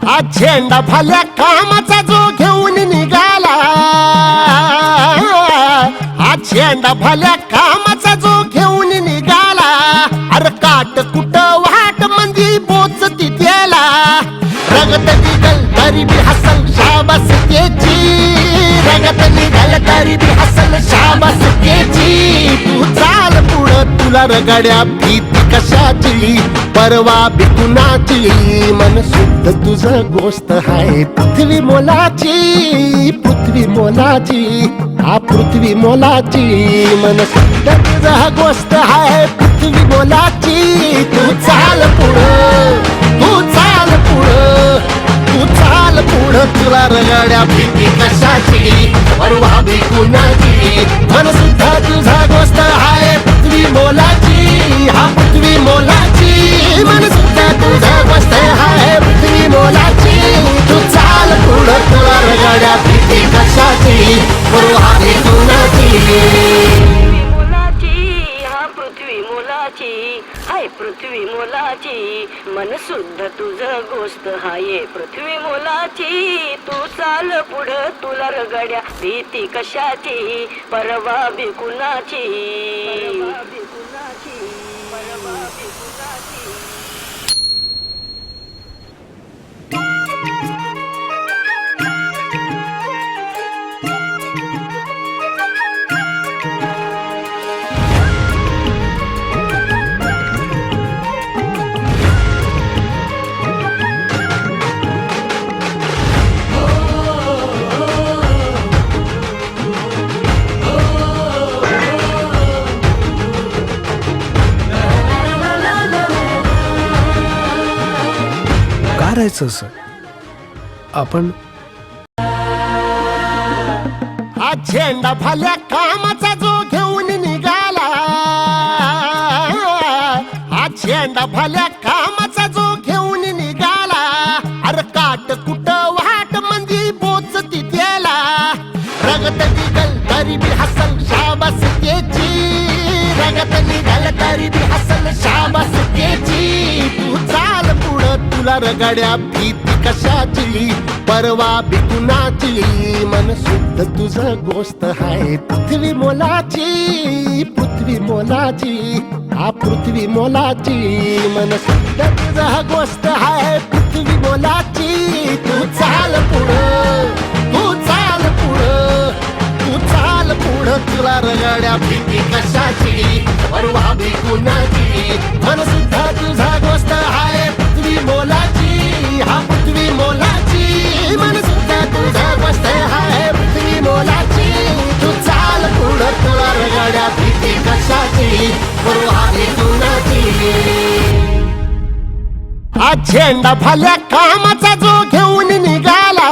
हा झेंडा भल्या कामाचा जो घेऊन निघाला, हा झेंडा भल्या कामाचा जो घेऊन निघाला, अरे काट कुट वाट मंदी पोचती त्याला, रगत निघल तरी बी हसल शाबास त्याची, रगत निघल तरी बी हसल शाबास त्याची. तू चाल पुढं तुला रगड्या भीती कशाची, परवा बी कुणाची, मन शुद्ध तुझं गोष्ट हाय पृथ्वी मोलाची, पृथ्वी मोलाची, हा पृथ्वी मोलाची, मन शुद्ध तुझं गोष्ट हाय पृथ्वी मोलाची. तू चाल पुढं, तू चाल पुढं, तू चाल पुढं तुला रगड्या भीती कशाची, परवा बी कुणाची, मन शुद्ध तुझा गोष्ट हाय पृथ्वी मोलाची, हा पृथ्वी मोलाची, मन शुद्ध तुझा गोष्ट हाय पृथ्वी मोलाची. तू चाल पुढं तुला रगड्या भीती कशाची, परवा बी कुणाची. हाय पृथ्वी मोलाची, मन शुद्ध तुझं गोष्ट हाय पृथ्वी मोलाची. तू चाल पुढं तुला रगड्या भीती कशाची, परवा बी कुणाची. करायचं असं आपण. हा झेंडा भल्या कामाचा जो घेऊन निघाला, हा झेंडा भल्या कामाचा जो घेऊन निघाला, अरे काट कुट वाट मंदी पोचती त्याला, रगत निघल तरी बी हसल शाबास त्याची, रगत निघल तरी बी हसल शाबास त्याची. तू चाल पुढं तुला रगड्या भीती कशाची, परवा बी कुणाची, मन शुद्ध तुझं गोष्ट हाय पृथ्वी मोलाची, पृथ्वी मोलाची, हा पृथ्वी मोलाची, मन शुद्ध तुझं गोष्ट हाय पृथ्वी मोलाची. तू चाल पुढं, तू चाल पुढं, तू चाल पुढं तुला रगड्या भीती कशाची, परवा बी कुणाची, मन शुद्ध तुझा गोष्ट हाय पृथ्वी मोलाची, हा पृथ्वी मोलाची, मन शुद्ध तुझा गोष्ट हाय पृथ्वी मोलाची. तू चाल पुढं तुला रगड्या भीती कशाची, परवा बी कुणाची. हा झेंडा भल्या कामाचा जो घेऊन निघाला,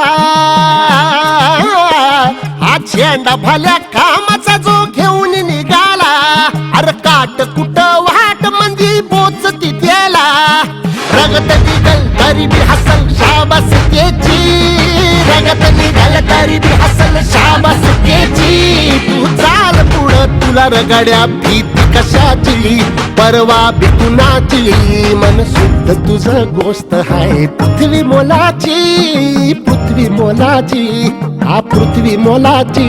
हा झेंडा भल्या कामाचा जो घेऊन निघाला, अरे काट कुट वाट मंदी पोचती त्याला, रगत निघल तरी बी हसल शाबास त्याची, रगत निघल तरी बी हसल शाबास त्याची. तू चाल पुढं तुला रगड्या भीती कशाची, परवा बी कुणाची, मन शुद्ध तुझं गोष्ट हाय पृथ्वी मोलाची, पृथ्वी मोलाची, हा पृथ्वी मोलाची,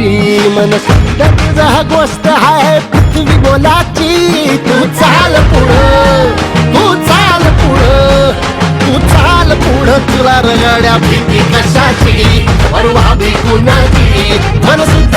मन शुद्ध तुझं गोष्ट हाय पृथ्वी मोलाची. तू चाल पुढं, तू चाल पुढं, तू चाल पुढं तुला रगड्या भीती कशाची, परवा बी कुणाची, मन शुद्ध